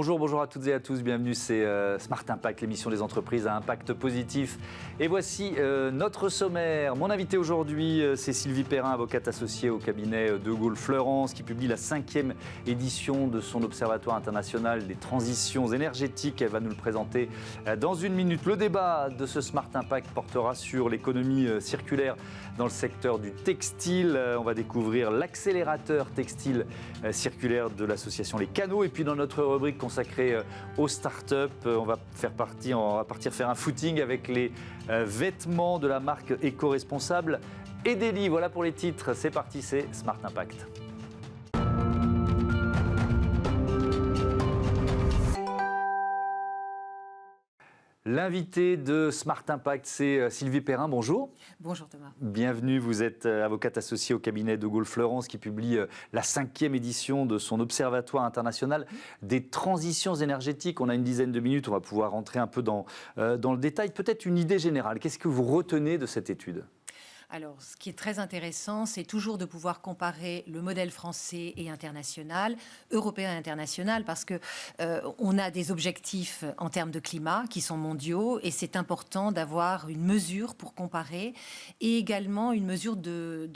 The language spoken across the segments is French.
Bonjour à toutes et à tous, bienvenue, c'est Smart Impact, l'émission des entreprises à impact positif. Et voici notre sommaire. Mon invité aujourd'hui, c'est Sylvie Perrin, avocate associée au cabinet De Gaulle Fleurance, qui publie la 5e édition de son Observatoire international des transitions énergétiques. Elle va nous le présenter dans une minute. Le débat de ce Smart Impact portera sur l'économie circulaire dans le secteur du textile. On va découvrir l'accélérateur textile circulaire de l'association Les Canaux. Et puis dans notre rubrique consacrée aux startups, on va partir faire un footing avec les vêtements de la marque éco-responsable Edeli. Voilà pour les titres. C'est parti, c'est Smart Impact. L'invité de Smart Impact, c'est Sylvie Perrin. Bonjour. Bonjour Thomas. Bienvenue, vous êtes avocate associée au cabinet De Gaulle Fleurance qui publie la 5e édition de son Observatoire international des transitions énergétiques. On a une dizaine de minutes, on va pouvoir rentrer un peu dans le détail. Peut-être une idée générale, qu'est-ce que vous retenez de cette étude ? Alors, ce qui est très intéressant, c'est toujours de pouvoir comparer le modèle français et international, européen et international, parce que on a des objectifs en termes de climat qui sont mondiaux, et c'est important d'avoir une mesure pour comparer, et également une mesure de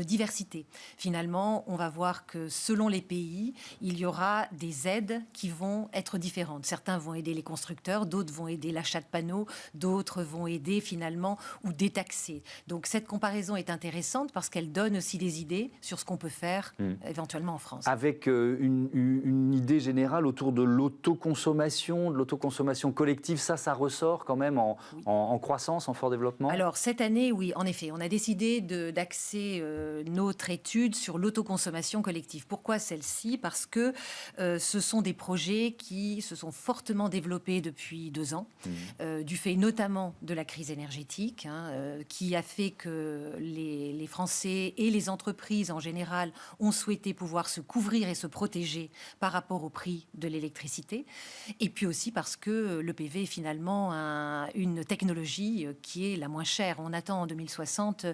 diversité. Finalement, on va voir que selon les pays, il y aura des aides qui vont être différentes. Certains vont aider les constructeurs, d'autres vont aider l'achat de panneaux, d'autres vont aider finalement ou détaxer. Donc cette comparaison est intéressante parce qu'elle donne aussi des idées sur ce qu'on peut faire éventuellement en France. Avec une idée générale autour de l'autoconsommation, collective, ça ressort quand même en croissance, en fort développement ? Alors cette année, oui, en effet, on a décidé d'axer notre étude sur l'autoconsommation collective. Pourquoi celle-ci ? Parce que ce sont des projets qui se sont fortement développés depuis 2 ans, du fait notamment de la crise énergétique, qui a fait que les Français et les entreprises en général ont souhaité pouvoir se couvrir et se protéger par rapport au prix de l'électricité. Et puis aussi parce que le PV est finalement une technologie qui est la moins chère. On attend en 2060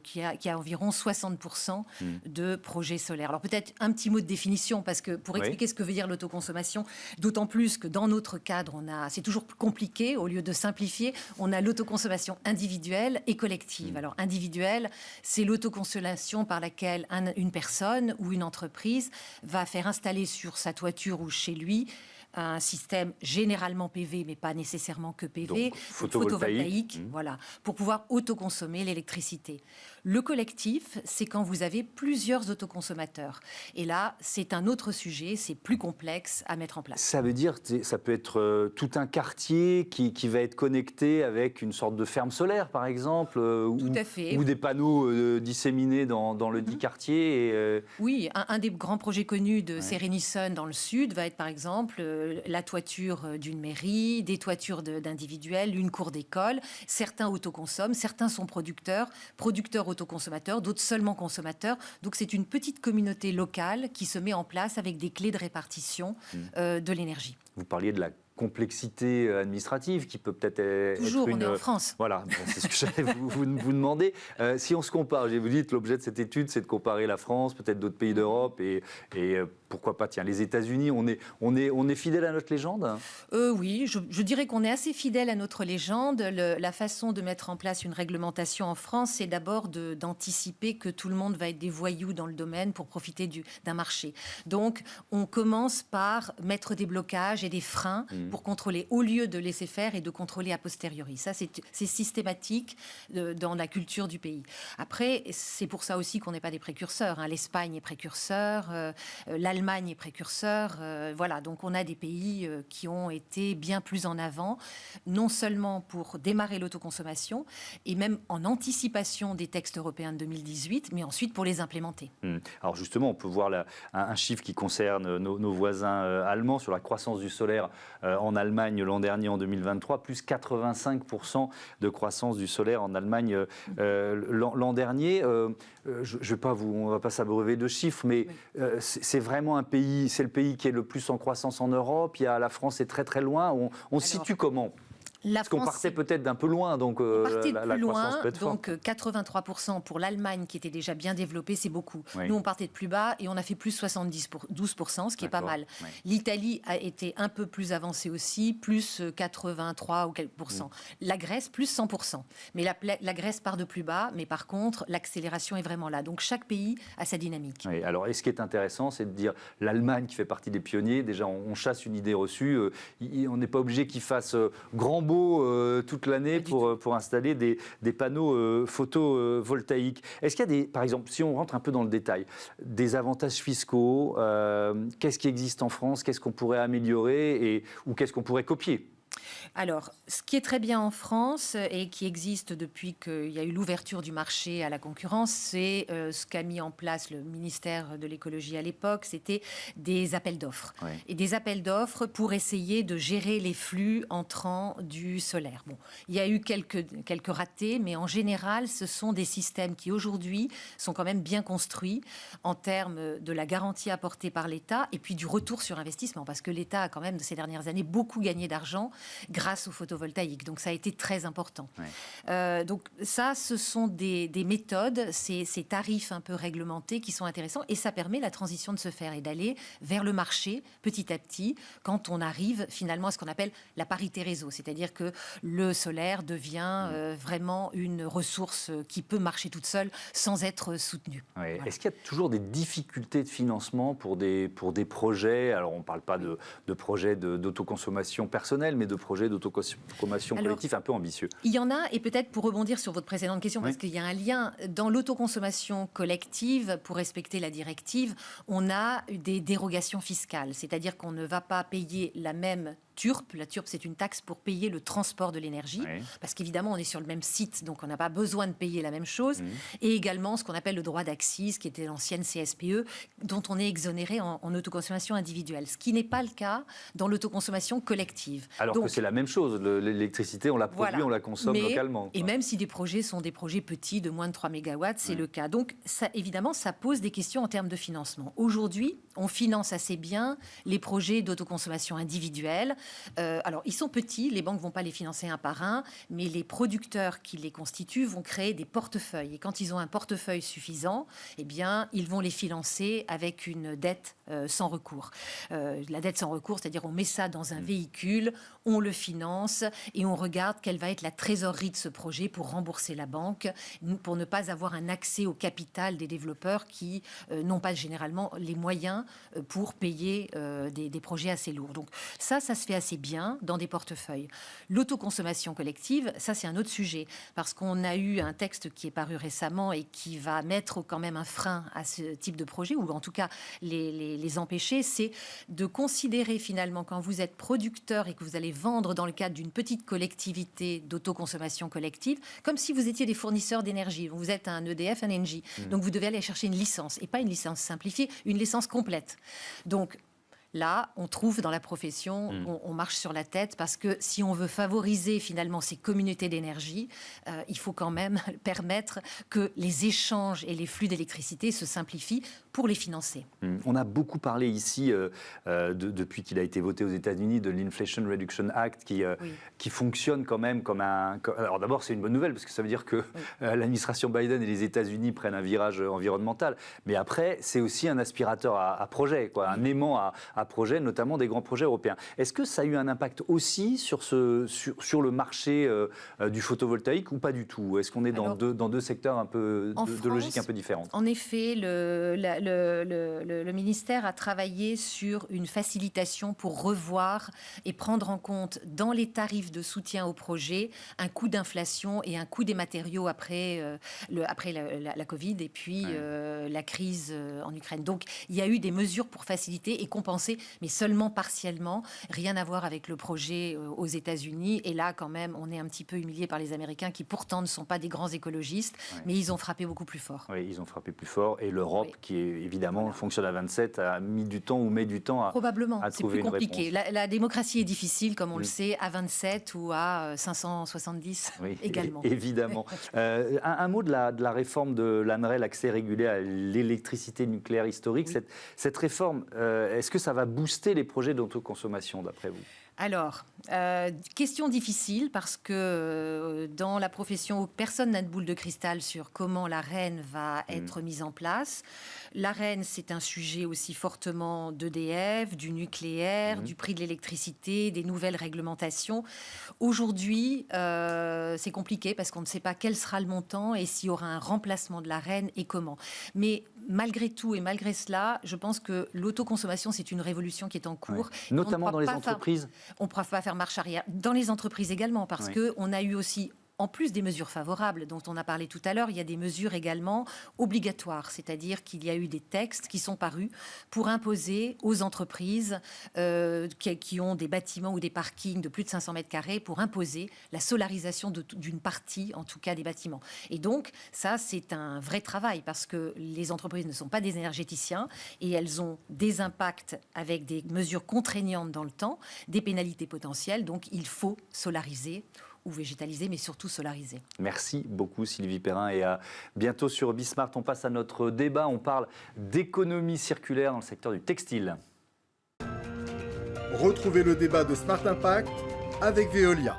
qu'il y a environ 60% de projets solaires. Alors peut-être un petit mot de définition, parce que pour expliquer ce que veut dire l'autoconsommation, d'autant plus que dans notre cadre, c'est toujours plus compliqué, au lieu de simplifier, on a l'autoconsommation individuelle et collective. Alors individuelle, c'est l'autoconsommation par laquelle une personne ou une entreprise va faire installer sur sa toiture ou chez lui un système généralement PV, mais pas nécessairement que PV, donc photovoltaïque, voilà, pour pouvoir autoconsommer l'électricité. Le collectif, c'est quand vous avez plusieurs autoconsommateurs. Et là, c'est un autre sujet, c'est plus complexe à mettre en place. Ça veut dire que ça peut être tout un quartier qui va être connecté avec une sorte de ferme solaire, par exemple, tout à fait. Ou des panneaux disséminés dans le dit quartier. Oui, un des grands projets connus de Serenison dans le sud va être, par exemple, la toiture d'une mairie, des toitures d'individuels, une cour d'école. Certains autoconsomment, certains sont producteurs autoconsommateurs, d'autres seulement consommateurs. Donc c'est une petite communauté locale qui se met en place avec des clés de répartition de l'énergie. Vous parliez de la complexité administrative qui peut peut-être toujours, être on est en France. Voilà, c'est ce que j'allais vous demander. Si on se compare, vous dites l'objet de cette étude, c'est de comparer la France, peut-être d'autres pays d'Europe et pourquoi pas, les États-Unis. On est fidèle à notre légende ? Oui, je dirais qu'on est assez fidèle à notre légende. La façon de mettre en place une réglementation en France, c'est d'abord d'anticiper que tout le monde va être des voyous dans le domaine pour profiter d'un marché. Donc, on commence par mettre des blocages et des freins pour contrôler, au lieu de laisser faire et de contrôler a posteriori. Ça, c'est systématique dans la culture du pays. Après, c'est pour ça aussi qu'on n'est pas des précurseurs. L'Espagne est précurseur, l'Allemagne est précurseur. Voilà, donc on a des pays qui ont été bien plus en avant, non seulement pour démarrer l'autoconsommation, et même en anticipation des textes européens de 2018, mais ensuite pour les implémenter. Alors justement, on peut voir un chiffre qui concerne nos voisins allemands sur la croissance du solaire en Allemagne l'an dernier, en 2023, plus 85% de croissance du solaire en Allemagne l'an dernier. On ne va pas s'abreuver de chiffres, mais c'est vraiment un pays, c'est le pays qui est le plus en croissance en Europe. La France est très très loin. On se situe comment ? Parce qu'on partait peut-être d'un peu loin, donc la croissance peut être donc 83% pour l'Allemagne qui était déjà bien développée, c'est beaucoup. Oui. Nous, on partait de plus bas et on a fait plus 12%, ce qui est pas mal. Oui. L'Italie a été un peu plus avancée aussi, plus 83 ou quelques pourcents. La Grèce, plus 100%. Mais la Grèce part de plus bas, mais par contre, l'accélération est vraiment là. Donc chaque pays a sa dynamique. Oui, alors, et ce qui est intéressant, c'est de dire l'Allemagne qui fait partie des pionniers, déjà on chasse une idée reçue, on n'est pas obligé qu'ils fassent grand beau toute l'année pour installer des panneaux photovoltaïques. Est-ce qu'il y a par exemple, si on rentre un peu dans le détail, des avantages fiscaux, qu'est-ce qui existe en France, qu'est-ce qu'on pourrait améliorer ou qu'est-ce qu'on pourrait copier ? Alors, ce qui est très bien en France et qui existe depuis qu'il y a eu l'ouverture du marché à la concurrence, c'est ce qu'a mis en place le ministère de l'écologie à l'époque, c'était des appels d'offres. Oui. Et des appels d'offres pour essayer de gérer les flux entrants du solaire. Bon, il y a eu quelques ratés, mais en général, ce sont des systèmes qui aujourd'hui sont quand même bien construits en termes de la garantie apportée par l'État et puis du retour sur investissement, parce que l'État a quand même, ces dernières années, beaucoup gagné d'argent grâce au photovoltaïque. Donc, ça a été très important. Ouais. Donc, ça, ce sont des méthodes, ces tarifs un peu réglementés qui sont intéressants et ça permet la transition de se faire et d'aller vers le marché petit à petit quand on arrive finalement à ce qu'on appelle la parité réseau. C'est-à-dire que le solaire devient vraiment une ressource qui peut marcher toute seule sans être soutenue. Ouais. Voilà. Est-ce qu'il y a toujours des difficultés de financement pour des projets ? Alors, on ne parle pas de projets d'autoconsommation personnelle, mais de projets d'autoconsommation collective un peu ambitieux. Il y en a, et peut-être pour rebondir sur votre précédente question, parce qu'il y a un lien dans l'autoconsommation collective, pour respecter la directive, on a des dérogations fiscales, c'est-à-dire qu'on ne va pas payer la même TURP. La TURP, c'est une taxe pour payer le transport de l'énergie, parce qu'évidemment, on est sur le même site, donc on n'a pas besoin de payer la même chose. Et également, ce qu'on appelle le droit d'accise, qui était l'ancienne CSPE, dont on est exonéré en autoconsommation individuelle, ce qui n'est pas le cas dans l'autoconsommation collective. Alors donc, que c'est la même chose, l'électricité, on la produit, on la consomme localement. Et même si des projets sont des projets petits, de moins de 3 mégawatts, c'est le cas. Donc, ça, évidemment, ça pose des questions en termes de financement. Aujourd'hui, on finance assez bien les projets d'autoconsommation individuelle. Alors, ils sont petits, les banques ne vont pas les financer un par un, mais les producteurs qui les constituent vont créer des portefeuilles. Et quand ils ont un portefeuille suffisant, eh bien, ils vont les financer avec une dette sans recours. La dette sans recours, c'est-à-dire on met ça dans un véhicule, on le finance et on regarde quelle va être la trésorerie de ce projet pour rembourser la banque, pour ne pas avoir un accès au capital des développeurs qui n'ont pas généralement les moyens pour payer des projets assez lourds. Donc ça se fait assez bien dans des portefeuilles. L'autoconsommation collective, ça c'est un autre sujet, parce qu'on a eu un texte qui est paru récemment et qui va mettre quand même un frein à ce type de projet, ou en tout cas les empêcher, c'est de considérer finalement quand vous êtes producteur et que vous allez vendre dans le cadre d'une petite collectivité d'autoconsommation collective, comme si vous étiez des fournisseurs d'énergie. Vous êtes un EDF, un Engie. Donc vous devez aller chercher une licence, et pas une licence simplifiée, une licence complète. Donc là, on trouve dans la profession, on marche sur la tête, parce que si on veut favoriser finalement ces communautés d'énergie, il faut quand même permettre que les échanges et les flux d'électricité se simplifient pour les financer. On a beaucoup parlé ici, depuis qu'il a été voté aux États-Unis, de l'Inflation Reduction Act qui fonctionne quand même comme un... Alors d'abord, c'est une bonne nouvelle, parce que ça veut dire que l'administration Biden et les États-Unis prennent un virage environnemental. Mais après, c'est aussi un aspirateur à projet, un aimant à projets, notamment des grands projets européens. Est-ce que ça a eu un impact aussi sur le marché du photovoltaïque ou pas du tout ? Est-ce qu'on est dans deux secteurs un peu de logique un peu différente ? En effet, le ministère a travaillé sur une facilitation pour revoir et prendre en compte dans les tarifs de soutien au projet un coût d'inflation et un coût des matériaux après la Covid et puis la crise en Ukraine. Donc, il y a eu des mesures pour faciliter et compenser, mais seulement partiellement, rien à voir avec le projet aux États-Unis. Et là, quand même, on est un petit peu humilié par les Américains qui pourtant ne sont pas des grands écologistes, mais ils ont frappé beaucoup plus fort. Oui, ils ont frappé plus fort. Et l'Europe, qui est, évidemment fonctionne à 27, a mis du temps ou met du temps à trouver une réponse. Probablement, c'est plus compliqué. La démocratie est difficile, comme on le sait, à 27 ou à 570 également. Évidemment. Un mot de la réforme de l'ANREL, accès régulé à l'électricité nucléaire historique. Cette réforme, est-ce que ça va booster les projets d'autoconsommation, d'après vous ? Alors, question difficile parce que dans la profession, personne n'a de boule de cristal sur comment l'Arenh va être mise en place. L'Arenh, c'est un sujet aussi fortement d'EDF, du nucléaire, du prix de l'électricité, des nouvelles réglementations. Aujourd'hui, c'est compliqué parce qu'on ne sait pas quel sera le montant et s'il y aura un remplacement de l'Arenh et comment. Mais malgré tout et malgré cela, je pense que l'autoconsommation, c'est une révolution qui est en cours. Ouais. Notamment dans les entreprises. On ne pourra pas faire marche arrière. Dans les entreprises également, parce qu'on a eu aussi, en plus des mesures favorables dont on a parlé tout à l'heure, il y a des mesures également obligatoires. C'est-à-dire qu'il y a eu des textes qui sont parus pour imposer aux entreprises qui ont des bâtiments ou des parkings de plus de 500 mètres carrés, pour imposer la solarisation d'une partie, en tout cas, des bâtiments. Et donc, ça, c'est un vrai travail, parce que les entreprises ne sont pas des énergéticiens et elles ont des impacts avec des mesures contraignantes dans le temps, des pénalités potentielles. Donc, il faut solariser ou végétaliser, mais surtout solariser. Merci beaucoup Sylvie Perrin, et à bientôt sur Bismart. On passe à notre débat, on parle d'économie circulaire dans le secteur du textile. Retrouvez le débat de Smart Impact avec Veolia.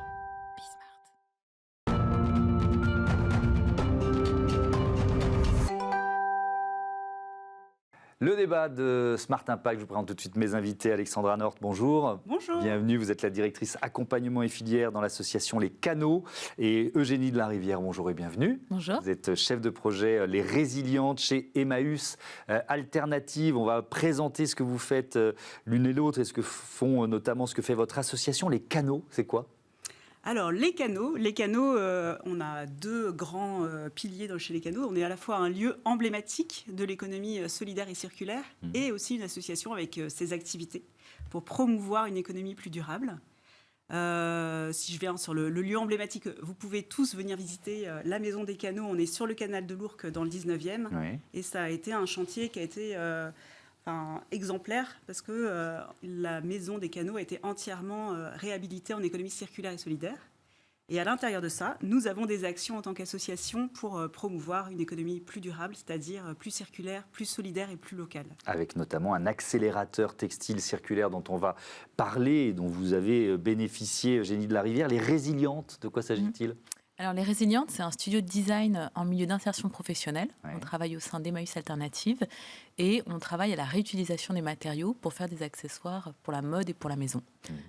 Le débat de Smart Impact, je vous présente tout de suite mes invités. Alexandra North, bonjour. Bonjour. Bienvenue, vous êtes la directrice accompagnement et filière dans l'association Les Canaux. Et Eugénie de la Rivière, bonjour et bienvenue. Bonjour. Vous êtes chef de projet Les Résilientes chez Emmaüs Alternative. On va présenter ce que vous faites l'une et l'autre et ce que font notamment ce que fait votre association. Les Canaux, c'est quoi ? Alors, les canaux, on a deux grands piliers chez les canaux. On est à la fois un lieu emblématique de l'économie solidaire et circulaire et aussi une association avec ses activités pour promouvoir une économie plus durable. Si je viens sur le lieu emblématique, vous pouvez tous venir visiter la Maison des Canaux. On est sur le canal de l'Ourcq dans le 19e. Oui. Et ça a été un chantier qui a été exemplaire, parce que la Maison des Canaux a été entièrement réhabilitée en économie circulaire et solidaire. Et à l'intérieur de ça, nous avons des actions en tant qu'association pour promouvoir une économie plus durable, c'est-à-dire plus circulaire, plus solidaire et plus locale. Avec notamment un accélérateur textile circulaire dont on va parler et dont vous avez bénéficié, Eugénie de la Rivière. Les Résilientes, de quoi s'agit-il ? Alors, Les Résilientes, c'est un studio de design en milieu d'insertion professionnelle. Ouais. On travaille au sein d'Emmaüs Alternative et on travaille à la réutilisation des matériaux pour faire des accessoires pour la mode et pour la maison,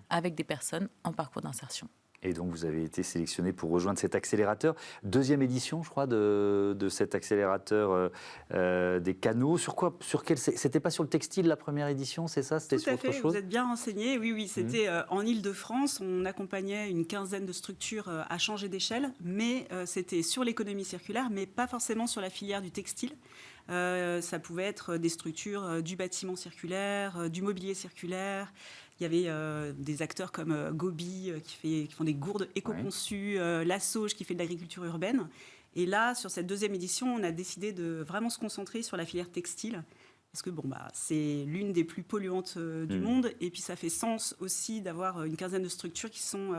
avec des personnes en parcours d'insertion. Et donc, vous avez été sélectionné pour rejoindre cet accélérateur. Deuxième édition, je crois, de cet accélérateur des canaux. Sur quoi ? C'était pas sur le textile, la première édition, c'est ça ? C'était sur autre chose ? Vous êtes bien renseigné. Oui, c'était en Île-de-France. On accompagnait une quinzaine de structures à changer d'échelle, mais c'était sur l'économie circulaire, mais pas forcément sur la filière du textile. Ça pouvait être des structures du bâtiment circulaire, du mobilier circulaire. Il y avait des acteurs comme Gobi qui font des gourdes éco-conçues, La Sauge qui fait de l'agriculture urbaine. Et là, sur cette deuxième édition, on a décidé de vraiment se concentrer sur la filière textile. Parce que c'est l'une des plus polluantes du monde. Et puis, ça fait sens aussi d'avoir une quinzaine de structures qui sont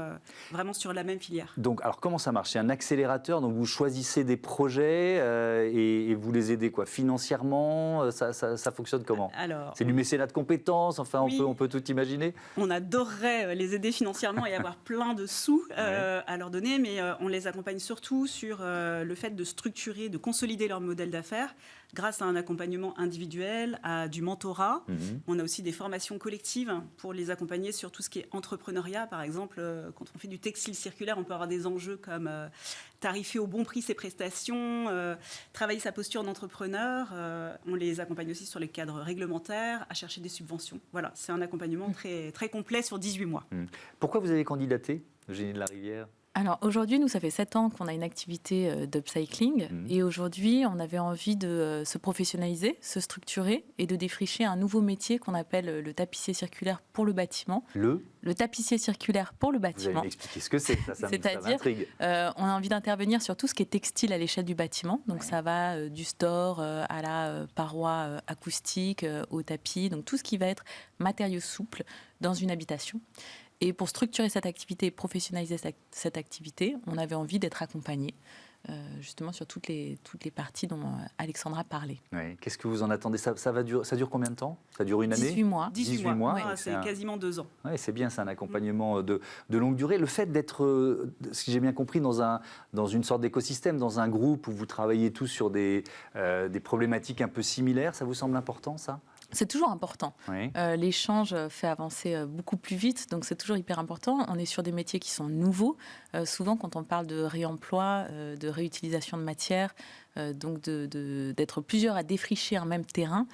vraiment sur la même filière. Donc, alors, comment ça marche ? C'est un accélérateur, donc vous choisissez des projets et vous les aidez quoi, financièrement ? Ça fonctionne comment ? Alors, c'est du mécénat de compétences, enfin, oui. on peut tout imaginer ? On adorerait les aider financièrement et avoir plein de sous à leur donner, mais on les accompagne surtout sur le fait de structurer, de consolider leur modèle d'affaires grâce à un accompagnement individuel, à du mentorat. On a aussi des formations collectives pour les accompagner sur tout ce qui est entrepreneuriat. Par exemple, quand on fait du textile circulaire, on peut avoir des enjeux comme tarifer au bon prix ses prestations, travailler sa posture d'entrepreneur. On les accompagne aussi sur les cadres réglementaires, à chercher des subventions. Voilà, c'est un accompagnement très, très complet sur 18 mois. Pourquoi vous avez candidaté, Eugénie de la Rivière ? Alors aujourd'hui, nous, ça fait 7 ans qu'on a une activité d'upcycling. Et aujourd'hui, on avait envie de se professionnaliser, se structurer et de défricher un nouveau métier qu'on appelle le tapissier circulaire pour le bâtiment. Le tapissier circulaire pour le bâtiment. Vous allez m'expliquer ce que c'est, ça m'intrigue. On a envie d'intervenir sur tout ce qui est textile à l'échelle du bâtiment. Donc ça va du store à la paroi acoustique, au tapis. Donc tout ce qui va être matériaux souples dans une habitation. Et pour structurer cette activité et professionnaliser cette activité, on avait envie d'être accompagné justement sur toutes les parties dont Alexandra parlait. Oui. Qu'est-ce que vous en attendez? Ça dure combien de temps? Ça dure une année? 18 mois. 18 mois. Ouais, Ah, c'est quasiment 2 ans. Oui, c'est bien, c'est un accompagnement de longue durée. Le fait d'être, si j'ai bien compris, dans une sorte d'écosystème, dans un groupe où vous travaillez tous sur des problématiques un peu similaires, ça vous semble important, ça? C'est toujours important. Oui. L'échange fait avancer beaucoup plus vite, donc c'est toujours hyper important. On est sur des métiers qui sont nouveaux. Souvent, quand on parle de réemploi, de réutilisation de matière, donc d'être plusieurs à défricher un même terrain,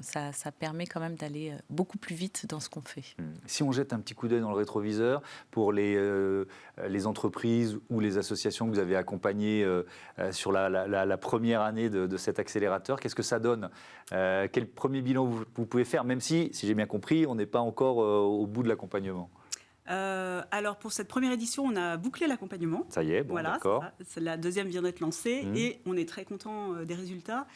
ça permet quand même d'aller beaucoup plus vite dans ce qu'on fait. Si on jette un petit coup d'œil dans le rétroviseur pour les entreprises ou les associations que vous avez accompagnées sur la première année de cet accélérateur, qu'est-ce que ça donne? Quel premier bilan vous pouvez faire, même si j'ai bien compris, on n'est pas encore au bout de l'accompagnement? Alors pour cette première édition, on a bouclé l'accompagnement. Ça y est, bon, voilà, d'accord. La deuxième vient d'être lancée et on est très content des résultats.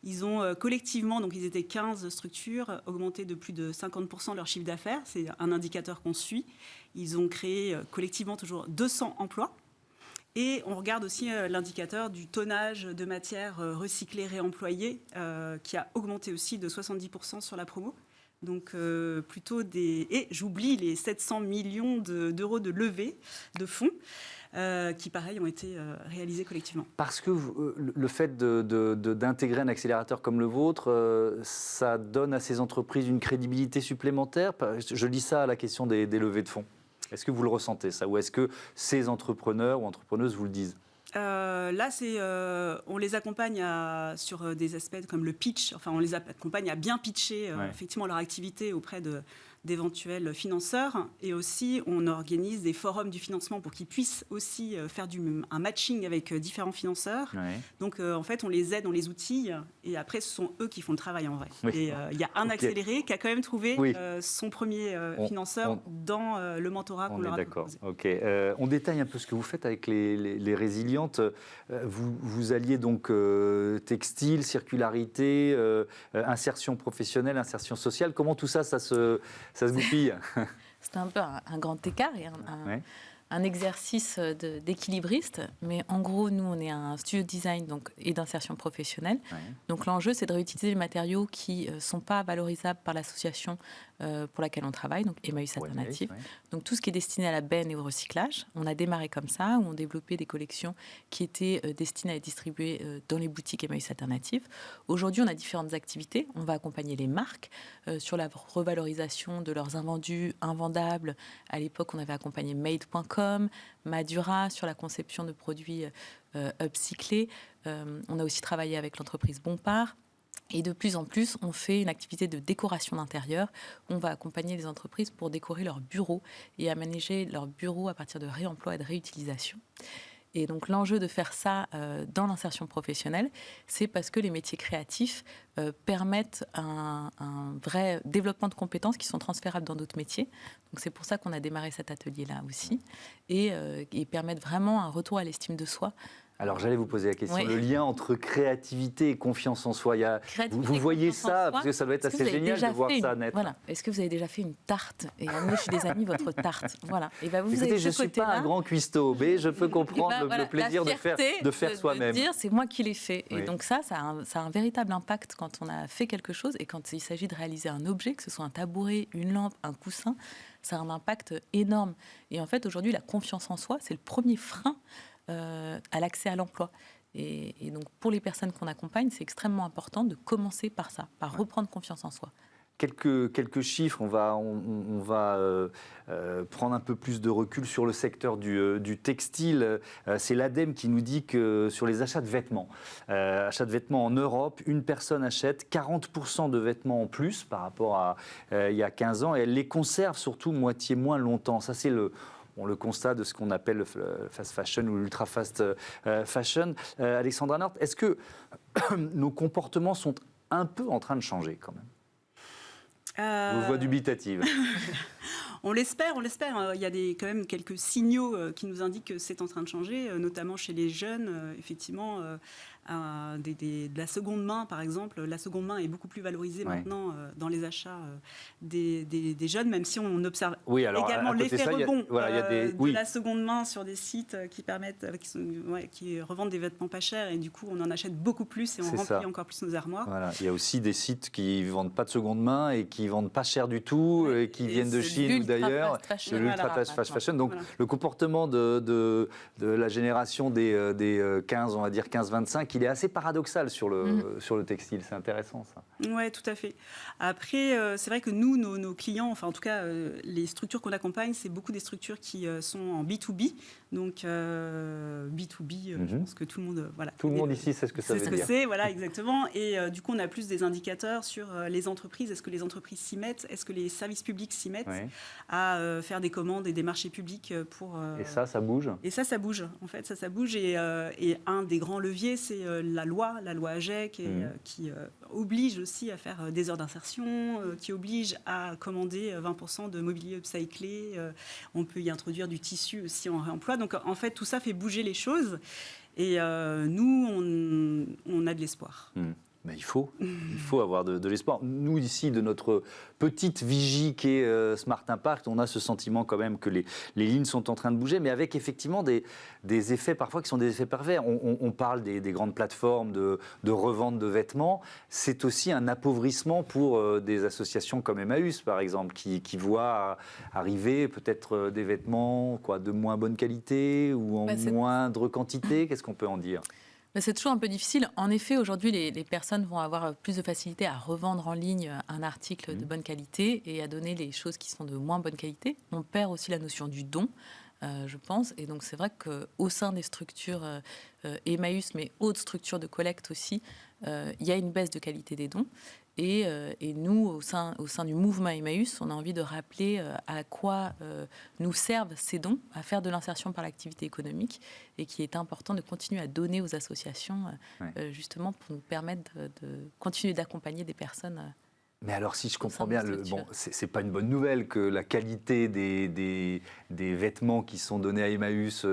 Ils ont collectivement, donc ils étaient 15 structures, augmenté de plus de 50% leur chiffre d'affaires. C'est un indicateur qu'on suit. Ils ont créé collectivement toujours 200 emplois. Et on regarde aussi l'indicateur du tonnage de matières recyclées, réemployées, qui a augmenté aussi de 70% sur la promo. Donc plutôt des... Et j'oublie les 700 millions d'euros de levée de fonds qui, pareil, ont été réalisés collectivement. Parce que le fait d'intégrer un accélérateur comme le vôtre, ça donne à ces entreprises une crédibilité supplémentaire. Je dis ça à la question des levées de fonds. Est-ce que vous le ressentez, ça? Ou est-ce que ces entrepreneurs ou entrepreneuses vous le disent? Là, on les accompagne sur des aspects comme le pitch. Enfin, on les accompagne à bien pitcher effectivement leur activité auprès d'éventuels financeurs. Et aussi, on organise des forums du financement pour qu'ils puissent aussi faire un matching avec différents financeurs. Ouais. Donc, en fait, on les aide, on les outille. Et après, ce sont eux qui font le travail en vrai. Oui. Et il y a un accéléré qui a quand même trouvé son premier financeur dans le mentorat qu'on leur a proposé. Ok. On détaille un peu ce que vous faites avec les résilientes. Vous alliez donc textile, circularité, insertion professionnelle, insertion sociale. Comment tout ça se goupille? C'est un peu un grand écart et un exercice d'équilibriste. Mais en gros, nous, on est un studio de design et d'insertion professionnelle. Ouais. Donc l'enjeu, c'est de réutiliser les matériaux qui ne sont pas valorisables par l'association pour laquelle on travaille, donc Emmaüs Alternative. Ouais. Donc tout ce qui est destiné à la benne et au recyclage. On a démarré comme ça, où on développait des collections qui étaient destinées à être distribuées dans les boutiques Emmaüs Alternative. Aujourd'hui, on a différentes activités. On va accompagner les marques sur la revalorisation de leurs invendus, invendables. À l'époque, on avait accompagné Made.com, Madura sur la conception de produits upcyclés. On a aussi travaillé avec l'entreprise Bompard. Et de plus en plus, on fait une activité de décoration d'intérieur. On va accompagner les entreprises pour décorer leurs bureaux et aménager leurs bureaux à partir de réemploi et de réutilisation. Et donc l'enjeu de faire ça dans l'insertion professionnelle, c'est parce que les métiers créatifs permettent un vrai développement de compétences qui sont transférables dans d'autres métiers. Donc c'est pour ça qu'on a démarré cet atelier-là aussi. Et permettent vraiment un retour à l'estime de soi. Alors j'allais vous poser la question, le lien entre créativité et confiance en soi. Vous voyez ça, parce que ça doit être assez génial de voir ça naître. Voilà. Est-ce que vous avez déjà fait une tarte et amené chez des amis votre tarte? Voilà. Et ben écoutez, je ne suis pas un grand cuistot, mais je peux comprendre le plaisir de faire soi-même. C'est moi qui l'ai fait. Et donc ça a un véritable impact quand on a fait quelque chose et quand il s'agit de réaliser un objet, que ce soit un tabouret, une lampe, un coussin, ça a un impact énorme. Et en fait, aujourd'hui, la confiance en soi, c'est le premier frein à l'accès à l'emploi. Et donc, pour les personnes qu'on accompagne, c'est extrêmement important de commencer par ça, par reprendre confiance en soi. Quelques chiffres, on va prendre un peu plus de recul sur le secteur du textile. C'est l'ADEME qui nous dit que sur les achats de vêtements, en Europe, une personne achète 40% de vêtements en plus par rapport à il y a 15 ans et elle les conserve surtout moitié moins longtemps. Ça, c'est le constat de ce qu'on appelle le fast fashion ou l'ultra fast fashion. Alexandra Nort, est-ce que nos comportements sont un peu en train de changer quand même? Vos voix dubitatives. On l'espère. Il y a quand même quelques signaux qui nous indiquent que c'est en train de changer, notamment chez les jeunes. Effectivement, de la seconde main, par exemple. La seconde main est beaucoup plus valorisée maintenant dans les achats des jeunes, même si on observe également l'effet rebond de la seconde main sur des sites qui permettent, qui revendent des vêtements pas chers, et du coup on en achète beaucoup plus et on remplit encore plus nos armoires. Voilà. Il y a aussi des sites qui ne vendent pas de seconde main et qui ne vendent pas cher du tout, et qui viennent de Chine ou d'ailleurs, de l'ultra fast fashion. Donc le comportement de la génération des 15, on va dire 15-25, il est assez paradoxal sur le textile. C'est intéressant ça. Oui, tout à fait. Après, c'est vrai que nous, nos clients, enfin en tout cas les structures qu'on accompagne, c'est beaucoup des structures qui sont en B2B. Donc B2B, je pense que tout le monde... Tout le monde ici sait ce que ça veut dire. C'est ce que c'est, voilà, exactement. Et du coup, on a plus des indicateurs sur les entreprises. Est-ce que les entreprises s'y mettent? Est-ce que les services publics s'y mettent à faire des commandes et des marchés publics pour... Et ça bouge? Et ça bouge. En fait, ça bouge. Et un des grands leviers, c'est la loi AGEC, qui oblige aussi à faire des heures d'insertion, qui oblige à commander 20% de mobilier upcyclé. On peut y introduire du tissu aussi en réemploi. Donc, en fait, tout ça fait bouger les choses. Et nous, on a de l'espoir. Mais il faut avoir de l'espoir. Nous, ici, de notre petite vigie qui est Smart Impact, on a ce sentiment quand même que les lignes sont en train de bouger, mais avec effectivement des effets parfois qui sont des effets pervers. On parle des grandes plateformes de revente de vêtements. C'est aussi un appauvrissement pour des associations comme Emmaüs, par exemple, qui voient arriver peut-être des vêtements de moins bonne qualité ou en moindre quantité. Qu'est-ce qu'on peut en dire ? C'est toujours un peu difficile. En effet, aujourd'hui, les personnes vont avoir plus de facilité à revendre en ligne un article de bonne qualité et à donner les choses qui sont de moins bonne qualité. On perd aussi la notion du don, je pense. Et donc, c'est vrai qu'au sein des structures Emmaüs, mais autres structures de collecte aussi, il y a une baisse de qualité des dons. Et nous, au sein du mouvement Emmaüs, on a envie de rappeler à quoi nous servent ces dons, à faire de l'insertion par l'activité économique, et qu'il est important de continuer à donner aux associations, justement pour nous permettre de continuer d'accompagner des personnes. Mais alors, si je comprends bien, c'est pas une bonne nouvelle que la qualité des vêtements qui sont donnés à Emmaüs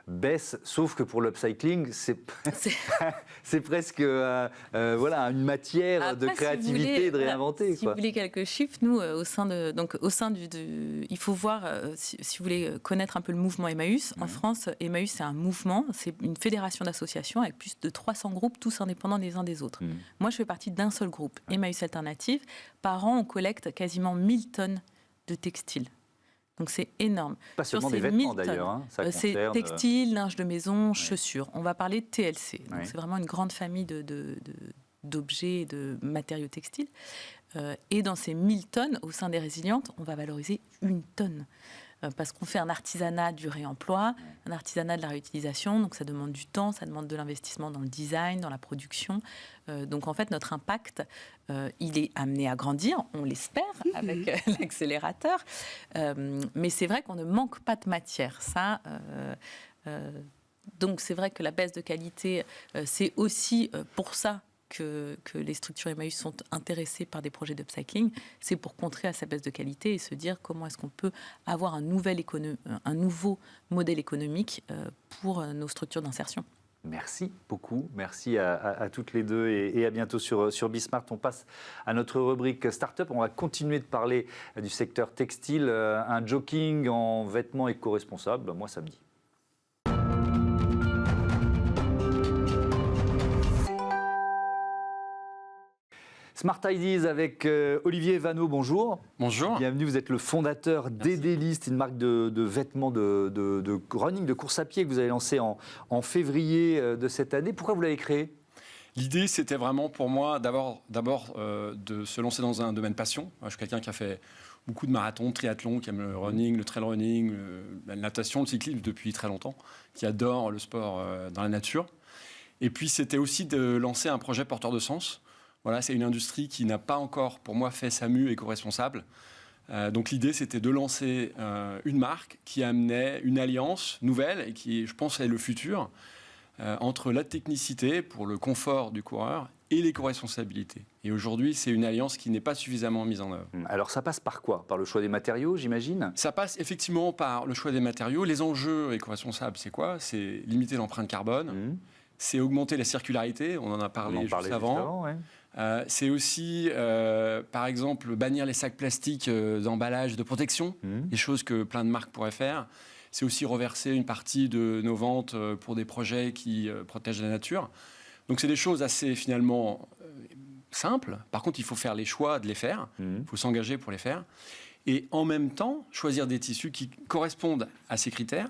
baisse, sauf que pour l'upcycling, c'est presque une matière de créativité et de réinventer. Si vous voulez quelques chiffres, nous, au sein du il faut voir, si vous voulez connaître un peu le mouvement Emmaüs, en France, Emmaüs, c'est un mouvement, c'est une fédération d'associations avec plus de 300 groupes, tous indépendants les uns des autres. Moi, je fais partie d'un seul groupe, Emmaüs Alternative. Par an, on collecte quasiment 1000 tonnes de textiles. Donc c'est énorme. Pas seulement des vêtements d'ailleurs. C'est textile, linge de maison, chaussures. On va parler de TLC. Donc c'est vraiment une grande famille d'objets et de matériaux textiles. Et dans ces 1000 tonnes, au sein des résilientes, on va valoriser 1 tonne. Parce qu'on fait un artisanat du réemploi, un artisanat de la réutilisation, donc ça demande du temps, ça demande de l'investissement dans le design, dans la production. Donc en fait, notre impact, il est amené à grandir, on l'espère, avec l'accélérateur. Mais c'est vrai qu'on ne manque pas de matière. Donc c'est vrai que la baisse de qualité, c'est aussi pour ça que les structures Emmaüs sont intéressées par des projets d'upcycling, c'est pour contrer à sa baisse de qualité et se dire comment est-ce qu'on peut avoir un nouveau modèle économique pour nos structures d'insertion. Merci beaucoup, merci à toutes les deux et à bientôt sur Bismart. On passe à notre rubrique Startup. On va continuer de parler du secteur textile, un jogging en vêtements éco-responsables. Moi, ça me dit. Smart Ideas avec Olivier Vanneau, bonjour. Bonjour. Bienvenue, vous êtes le fondateur d'Edelist, une marque de vêtements de running, de course à pied que vous avez lancé en février de cette année. Pourquoi vous l'avez créé ? L'idée, c'était vraiment pour moi d'abord de se lancer dans un domaine passion. Moi, je suis quelqu'un qui a fait beaucoup de marathons, de triathlon, qui aime le running, le trail running, la natation, le cyclisme depuis très longtemps, qui adore le sport dans la nature. Et puis, c'était aussi de lancer un projet porteur de sens. Voilà, c'est une industrie qui n'a pas encore, pour moi, fait sa mue éco-responsable. Donc l'idée, c'était de lancer une marque qui amenait une alliance nouvelle et qui, je pense, est le futur, entre la technicité pour le confort du coureur et l'éco-responsabilité. Et aujourd'hui, c'est une alliance qui n'est pas suffisamment mise en œuvre. Alors ça passe par quoi? Par le choix des matériaux, j'imagine? Ça passe effectivement par le choix des matériaux. Les enjeux éco-responsables, c'est quoi? C'est limiter l'empreinte carbone, c'est augmenter la circularité, on en a parlé juste avant. Ouais. C'est aussi, par exemple, bannir les sacs plastiques d'emballage de protection, des choses que plein de marques pourraient faire. C'est aussi reverser une partie de nos ventes pour des projets qui protègent la nature. Donc c'est des choses assez finalement simples. Par contre, il faut faire les choix de les faire. Il faut s'engager pour les faire. Et en même temps, choisir des tissus qui correspondent à ces critères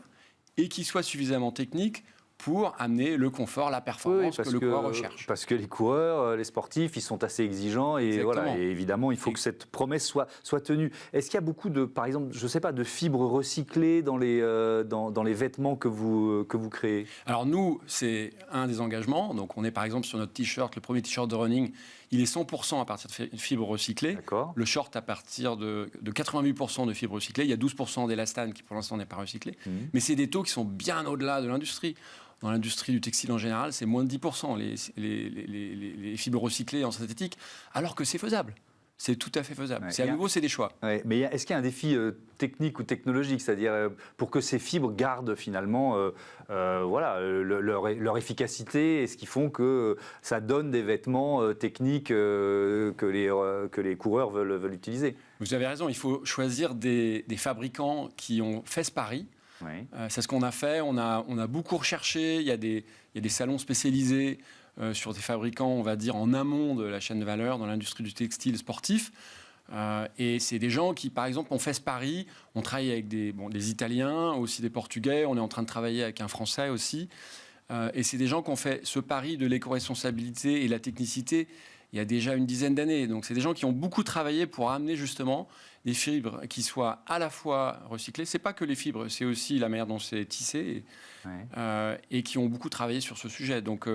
et qui soient suffisamment techniques pour amener le confort, la performance que le coureur recherche. Parce que les coureurs, les sportifs, ils sont assez exigeants et, voilà, et évidemment, il faut que cette promesse soit tenue. Est-ce qu'il y a beaucoup de, par exemple, je ne sais pas, de fibres recyclées dans les vêtements que vous créez? Alors nous, c'est un des engagements. Donc on est par exemple sur notre t-shirt, le premier t-shirt de running, il est 100% à partir de fibres recyclées. Le short à partir de 88% de fibres recyclées. Il y a 12% d'élastane qui pour l'instant n'est pas recyclé. Mais c'est des taux qui sont bien au-delà de l'industrie. Dans l'industrie du textile en général, c'est moins de 10% les fibres recyclées en synthétique, alors que c'est faisable. C'est tout à fait faisable. À nouveau, c'est des choix. Mais est-ce qu'il y a un défi technique ou technologique, c'est-à-dire pour que ces fibres gardent finalement leur efficacité et ce qui font que ça donne des vêtements techniques que les coureurs veulent utiliser? Vous avez raison, il faut choisir des fabricants qui ont fait ce pari. C'est ce qu'on a fait. On a beaucoup recherché. Il y a des salons spécialisés sur des fabricants, on va dire, en amont de la chaîne de valeur dans l'industrie du textile sportif. Et c'est des gens qui, par exemple, ont fait ce pari. On travaille avec des Italiens, aussi des Portugais. On est en train de travailler avec un Français aussi. Et c'est des gens qui ont fait ce pari de l'éco-responsabilité et la technicité il y a déjà une dizaine d'années. Donc c'est des gens qui ont beaucoup travaillé pour amener justement des fibres qui soient à la fois recyclées. C'est pas que les fibres, c'est aussi la manière dont c'est tissé et qui ont beaucoup travaillé sur ce sujet. Donc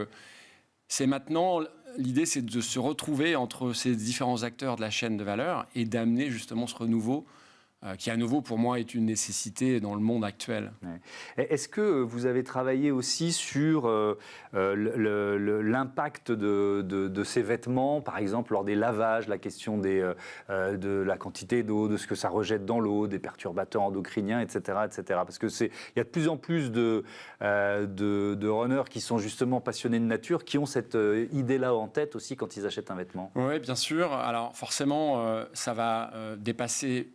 c'est maintenant, l'idée c'est de se retrouver entre ces différents acteurs de la chaîne de valeur et d'amener justement ce renouveau qui à nouveau pour moi est une nécessité dans le monde actuel. Est-ce que vous avez travaillé aussi sur l'impact de ces vêtements, par exemple lors des lavages, la question de la quantité d'eau, de ce que ça rejette dans l'eau, des perturbateurs endocriniens, etc. etc. Parce qu'il y a de plus en plus de runners qui sont justement passionnés de nature, qui ont cette idée-là en tête aussi quand ils achètent un vêtement. Oui, bien sûr. Alors forcément, ça va dépasser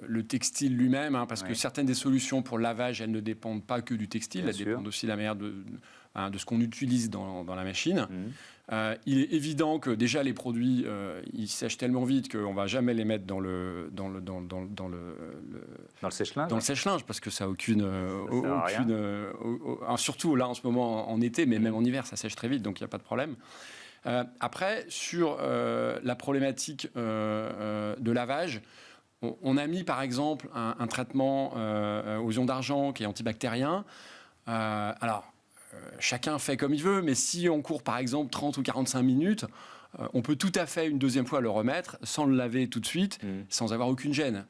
le textile lui-même, parce que certaines des solutions pour le lavage, elles ne dépendent pas que du textile, elles dépendent aussi de la manière de ce qu'on utilise dans la machine. Il est évident que déjà les produits, ils sèchent tellement vite qu'on ne va jamais les mettre dans le sèche-linge. Dans le sèche-linge, parce que ça n'a surtout là en ce moment en été, mais même en hiver, ça sèche très vite, donc il n'y a pas de problème. Après, sur la problématique de lavage, on a mis par exemple un traitement aux ions d'argent qui est antibactérien. Chacun fait comme il veut, mais si on court par exemple 30 ou 45 minutes, on peut tout à fait une deuxième fois le remettre sans le laver tout de suite, sans avoir aucune gêne.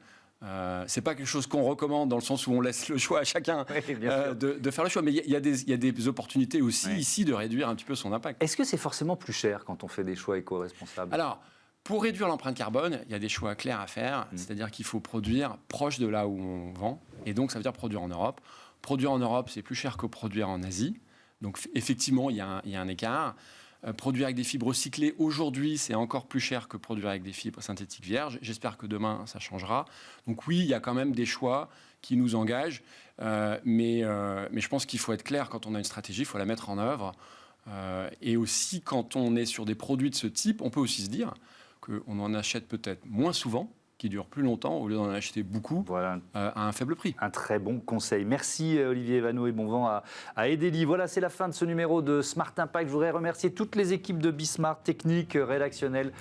C'est pas quelque chose qu'on recommande dans le sens où on laisse le choix à chacun de faire le choix. Mais il y a des opportunités aussi ici de réduire un petit peu son impact. Est-ce que c'est forcément plus cher quand on fait des choix éco-responsables? Alors, pour réduire l'empreinte carbone, il y a des choix clairs à faire. C'est-à-dire qu'il faut produire proche de là où on vend. Et donc, ça veut dire produire en Europe. Produire en Europe, c'est plus cher que produire en Asie. Donc, effectivement, il y a un écart. Produire avec des fibres recyclées, aujourd'hui, c'est encore plus cher que produire avec des fibres synthétiques vierges. J'espère que demain, ça changera. Donc oui, il y a quand même des choix qui nous engagent. Mais je pense qu'il faut être clair quand on a une stratégie, il faut la mettre en œuvre. Et aussi, quand on est sur des produits de ce type, on peut aussi se dire qu'on en achète peut-être moins souvent, qui dure plus longtemps, au lieu d'en acheter beaucoup à un faible prix. Un très bon conseil. Merci Olivier Evano et bon vent à Edeli. Voilà, c'est la fin de ce numéro de Smart Impact. Je voudrais remercier toutes les équipes de Bismart, techniques, rédactionnelles,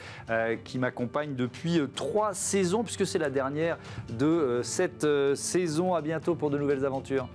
qui m'accompagnent depuis 3 saisons, puisque c'est la dernière de cette saison. À bientôt pour de nouvelles aventures.